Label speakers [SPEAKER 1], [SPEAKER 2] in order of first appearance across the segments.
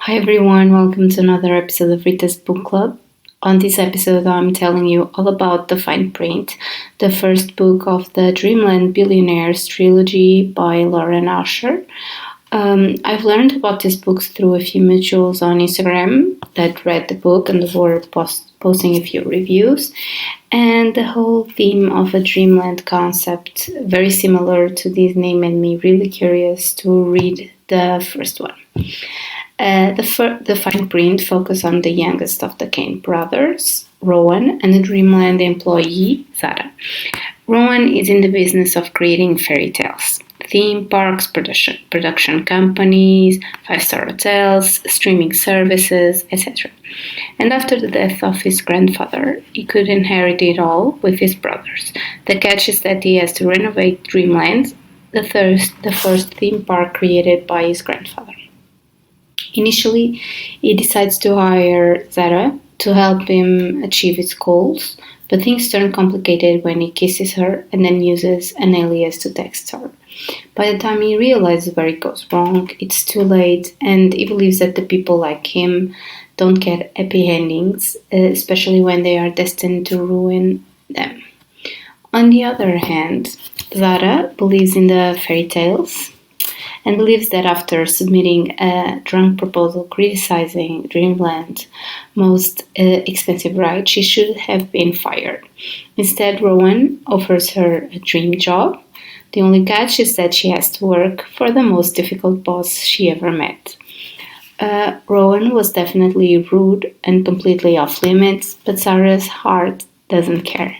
[SPEAKER 1] Hi everyone, welcome to another episode of Rita's Book Club. On this episode, I'm telling you all about The Fine Print, the first book of the Dreamland Billionaires trilogy by Lauren Asher. I've learned about this book through a few mutuals on Instagram that read the book and were posting a few reviews. And the whole theme of a dreamland concept, very similar to Disney, made me really curious to read the first one. The fine print focused on the youngest of the Kane brothers, Rowan, and the Dreamland employee, Zara. Rowan is in the business of creating fairy tales, theme parks, production companies, five-star hotels, streaming services, etc. And after the death of his grandfather, he could inherit it all with his brothers. The catch is that he has to renovate Dreamland, the first theme park created by his grandfather. Initially, he decides to hire Zara to help him achieve his goals, but things turn complicated when he kisses her and then uses an alias to text her. By the time he realizes where it goes wrong, it's too late, and he believes that the people like him don't get happy endings, especially when they are destined to ruin them. On the other hand, Zara believes in the fairy tales and believes that after submitting a drunk proposal criticizing Dreamland's most expensive ride, she should have been fired. Instead, Rowan offers her a dream job. The only catch is that she has to work for the most difficult boss she ever met. Rowan was definitely rude and completely off limits, but Sarah's heart doesn't care.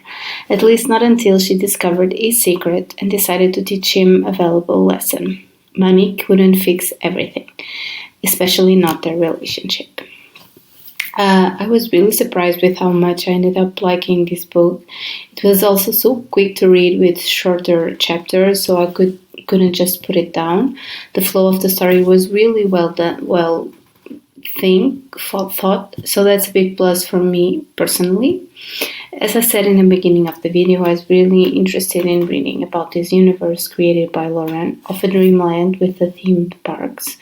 [SPEAKER 1] At least not until she discovered his secret and decided to teach him a valuable lesson. Money couldn't fix everything, especially not their relationship. I was really surprised with how much I ended up liking this book. It was also so quick to read with shorter chapters, so I couldn't just put it down. The flow of the story was really well done, thought, so that's a big plus for me personally. As I said in the beginning of the video, I was really interested in reading about this universe created by Lauren of a dreamland with the themed parks.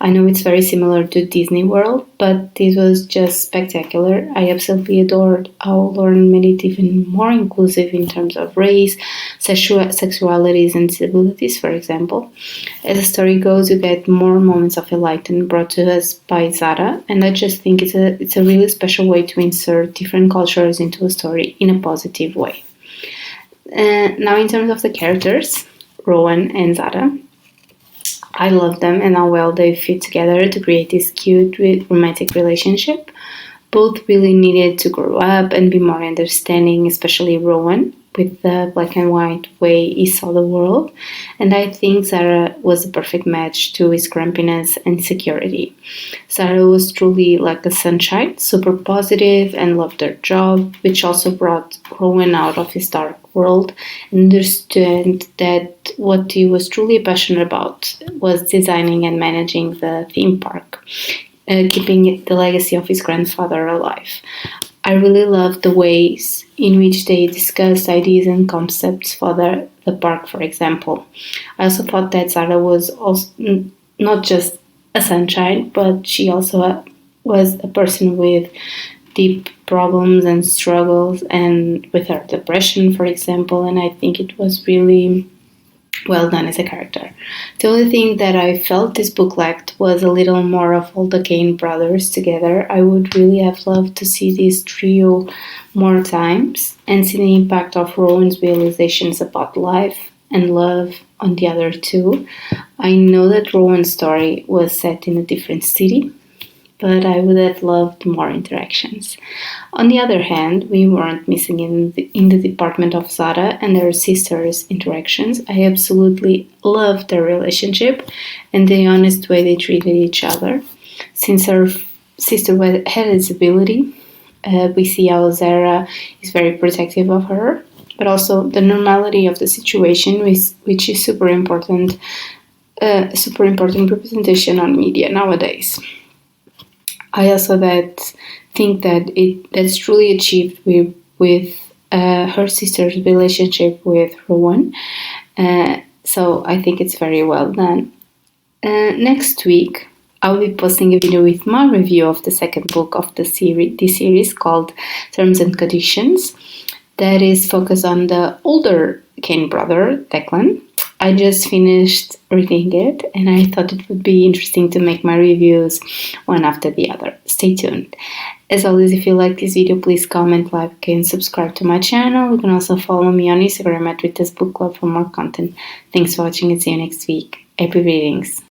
[SPEAKER 1] I know it's very similar to Disney World, but this was just spectacular. I absolutely adored how Lauren made it even more inclusive in terms of race, sexualities, and disabilities, for example. As the story goes, you get more moments of enlightenment brought to us by Zara, and I just think it's a really special way to insert different cultures into a story in a positive way. Now, in terms of the characters, Rowan and Zara, I love them and how well they fit together to create this cute romantic relationship. Both really needed to grow up and be more understanding, especially Rowan, with the black and white way he saw the world. And I think Zara was a perfect match to his grumpiness and insecurity. Zara was truly like a sunshine, super positive and loved her job, which also brought Rowan out of his dark world and understood that what he was truly passionate about was designing and managing the theme park, keeping the legacy of his grandfather alive. I really loved the ways in which they discussed ideas and concepts for the park, for example. I also thought that Zara was also not just a sunshine, but she also was a person with deep problems and struggles, and with her depression, for example, and I think it was really well done as a character. The only thing that I felt this book lacked was a little more of all the Kane brothers together. I would really have loved to see this trio more times and see the impact of Rowan's realizations about life and love on the other two. I know that Rowan's story was set in a different city, but I would have loved more interactions. On the other hand, we weren't missing in the department of Zara and her sister's interactions. I absolutely loved their relationship and the honest way they treated each other. Since her sister had a disability, we see how Zara is very protective of her, but also the normality of the situation, which is super important representation on media nowadays. I also think that that's truly achieved with her sister's relationship with Rowan. So I think it's very well done. Next week, I'll be posting a video with my review of the second book of this series called Terms and Conditions, that is focused on the older Kane brother, Declan. I just finished reading it and I thought it would be interesting to make my reviews one after the other. Stay tuned. As always, if you like this video, please comment, like, and subscribe to my channel. You can also follow me on Instagram at Rita's Book Club for more content. Thanks for watching and see you next week. Happy readings.